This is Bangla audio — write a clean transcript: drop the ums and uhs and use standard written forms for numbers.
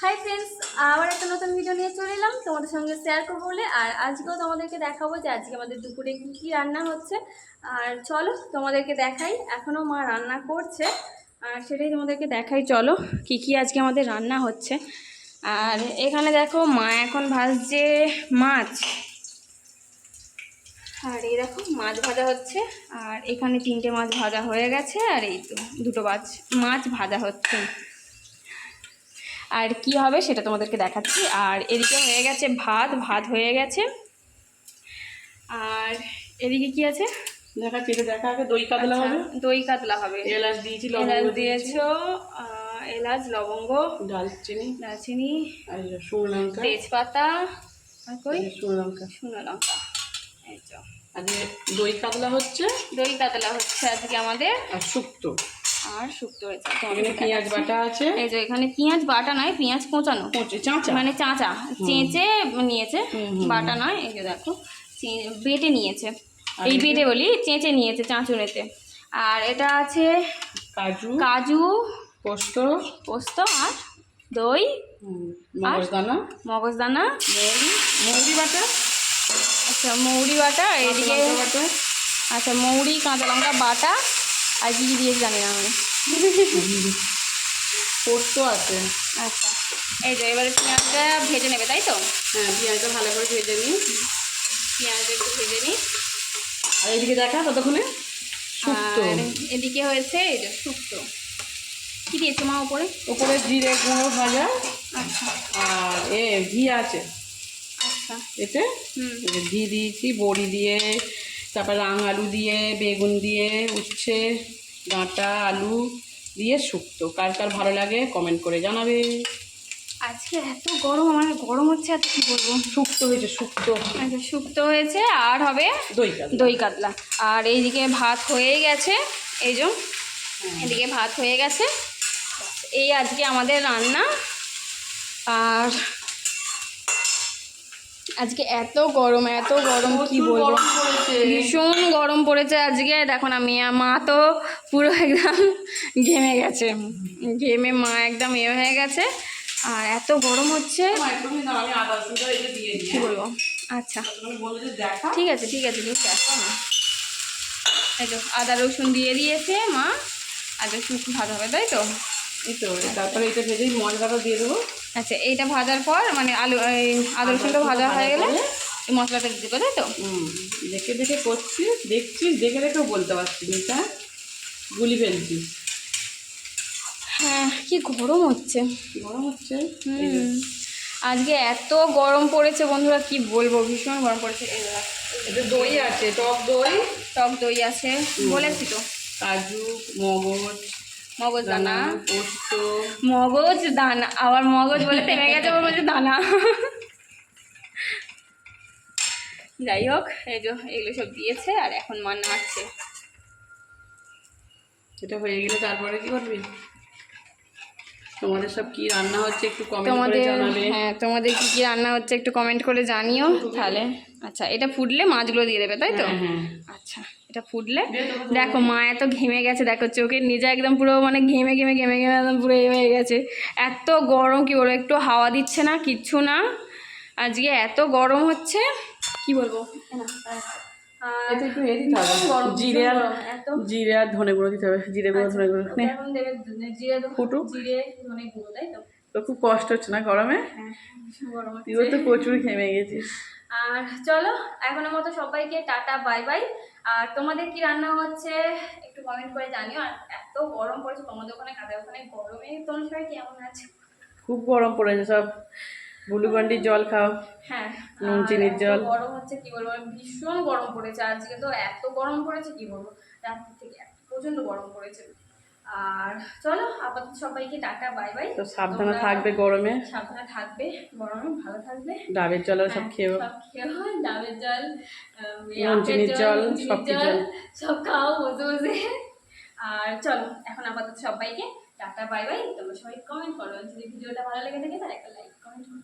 হাই ফ্রেন্ডস, আবার একটা নতুন ভিডিও নিয়ে চলে এলাম তোমাদের সঙ্গে শেয়ার করবো বলে। আর আজকেও তোমাদেরকে দেখাবো যে আজকে আমাদের দুপুরে কী কী রান্না হচ্ছে। আর চলো তোমাদেরকে দেখাই, এখনও মা রান্না করছে আর সেটাই তোমাদেরকে দেখাই। চলো কী কী আজকে আমাদের রান্না হচ্ছে। আর এখানে দেখো মা এখন ভাজছে মাছ, আর এই দেখো মাছ ভাজা হচ্ছে। আর এখানে 3টে মাছ ভাজা হয়ে গেছে, আর এই তো 2টো মাছ ভাজা হচ্ছে। আর কি হবে সেটা তোমাদেরকে দেখাচ্ছি। আর এদিকে হয়ে গেছে ভাত হয়ে গেছে। আর এদিকে কি আছে দেখাচ্ছি, এটা দেখা আগে। দই কাতলা হবে। দই কাতলা হবে। এলাচ দিয়েছি, এলাচ দিয়েছো, এলাচ, লবঙ্গ, দালচিনি আর শুকনো লঙ্কা, তেজপাতা, আর কই শুকনো লঙ্কা। এই তো আজকে দই কাতলা হচ্ছে। আজকে আমাদের। আর শুক্তো হয়েছে। এখানে পেঁয়াজ বাটা আছে। এই যে এখানে পেঁয়াজ বাটা নয়, পেঁয়াজ কোঁচানো, মানে চাঁচা চেঁচে নিয়েছে, বাটা নয়। এই যে দেখো বেটে নিয়েছে, এই বেটে বলি চেঁচে নিয়েছে চাঁচুনেতে। আর এটা আছে কাজু, পোস্ত আর দই, মগজদানা, মৌরি বাটা। আচ্ছা মৌরি বাটা, এদিকে আচ্ছা মৌরি, কাঁচা লঙ্কা বাটা, আর কি দিয়েছি জানি না আমি, পোস্ত আছে। আচ্ছা এই যে এবারে পেঁয়াজটা ভেজে নেবে, তাই তো? হ্যাঁ, পেঁয়াজটা ভালো করে ভেজে নিই। আর এদিকে দেখা ততক্ষণে শুক্তো। এদিকে হয়েছে এই যে শুক্তো। কি দিয়েছো মা উপরে? জিরে গুঁড়ো ভাজা। আচ্ছা। আর ঘি আছে। আচ্ছা। এতে ঘি দিয়েছি, বড়ি দিয়ে, তারপর রাং আলু দিয়ে, বেগুন দিয়ে, উচ্ছে ডাঁটা, আলু দিয়ে শুক্তো। কার কার ভালো লাগে কমেন্ট করে জানাবে। আজকে এত গরম, আমার গরম হচ্ছে, এত কি বলবো। শুক্তো হয়েছে, আচ্ছা শুক্তো হয়েছে, আর হবে দই কাতলা। আর এইদিকে ভাত হয়ে গেছে, এই যে এদিকে ভাত হয়ে গেছে। এই আজকে আমাদের রান্না। আর আজকে এত গরম কি বলবো, ভীষণ গরম পড়েছে আজকে। দেখো না মা তো পুরো একদম ঘেমে গেছে, মা একদম হয়ে গেছে। আর এত গরম হচ্ছে কি বলবো। আচ্ছা ঠিক আছে দেখো না, এই তো আদা রসুন দিয়ে দিয়েছে মা। আদা রসুন ভাজা হবে, তাই তো? তারপরে এটা ভেজেই মশলাটা দিয়ে দেবো। আচ্ছা এইটা ভাজার পর মানে আদা রসুনটা ভাজা হয়ে গেলে এই মশলাটা দিয়ে দেবো, তাই তো? দেখে করছিস, দেখছিস, দেখেও বলতে পারছিস, এটা গুলি ফেলছিস। হ্যাঁ কি গরম হচ্ছে। আজকে এত গরম পড়েছে বন্ধুরা, কি বলবো, ভীষণ গরম পড়েছে। এটা দই আছে, টক দই আছে বলেছি তো। কাজু, মগজদানা, পোস্ত, মগজদানা, আবার মগজ বলে থেমে গেছে, ওর মধ্যে দানা। যাই হোক, এই যে এগুলো সব দিয়েছে, আর এখন মা নাড়ছে। এটা হয়ে গেলে তারপরে কি করবি? তোমাদের সব কি রান্না হচ্ছে একটু কমেন্ট করে জানাবে। হ্যাঁ, তোমাদের কি কি রান্না হচ্ছে একটু কমেন্ট করে জানিও তাহলে। আচ্ছা এটা ফুটলে মাছগুলো দিয়ে দেবে, তাই তো? আচ্ছা এটা ফুটলে দেখো মা এত ঘেমে গেছে, দেখো চোখের নিজে একদম পুরো মানে ঘেমে একদম পুরো হয়ে গেছে। এত গরম কি বলবো, একটু হাওয়া দিচ্ছে না, কিচ্ছু না। আজকে এত গরম হচ্ছে কি বলবো। জিরে আর ধনে গুঁড়ো দিতে হবে। জিরে গুঁড়ো, ধনে গুঁড়ো ফুটুক। তো খুব কষ্ট হচ্ছে না গরমে? তুইও তো প্রচুর ঘেমে গেছিস। আর চলো এখনের মতো সবাইকে টাটা, বাই বাই। আর তোমাদের কি রান্না হচ্ছে একটু কমেন্ট করে জানিও। আর এত গরম পড়েছে তোমাদের ওখানে, কাদের ওখানে গরমে তোমরা সবাই কেমন আছে? খুব গরম পড়েছে, সব গ্লুকন্ডির জল খাও। হ্যাঁ, নুন চিনির জল। গরম হচ্ছে কি বলবো, ভীষণ গরম পড়েছে আজকে। তো এত গরম পড়েছে কি বলবো, রাত্রি থেকে প্রচন্ড গরম পড়েছে। আর চলো আপাতত সবাইকে টাটা, বাই বাই। তো সাবধানে থাকবে গরমে, ভালো থাকবে। ডাবের জল সব খেও, ডাবের জল, নুন চিনির জল, সব খাও বসে বসে। আর চলো এখন আপাতত সবাইকে টাটা, বাই বাই। তোমরা সবাই কমেন্ট করো, যদি ভিডিওটা ভালো লেগে থাকে তাহলে একটা লাইক কমেন্ট করো।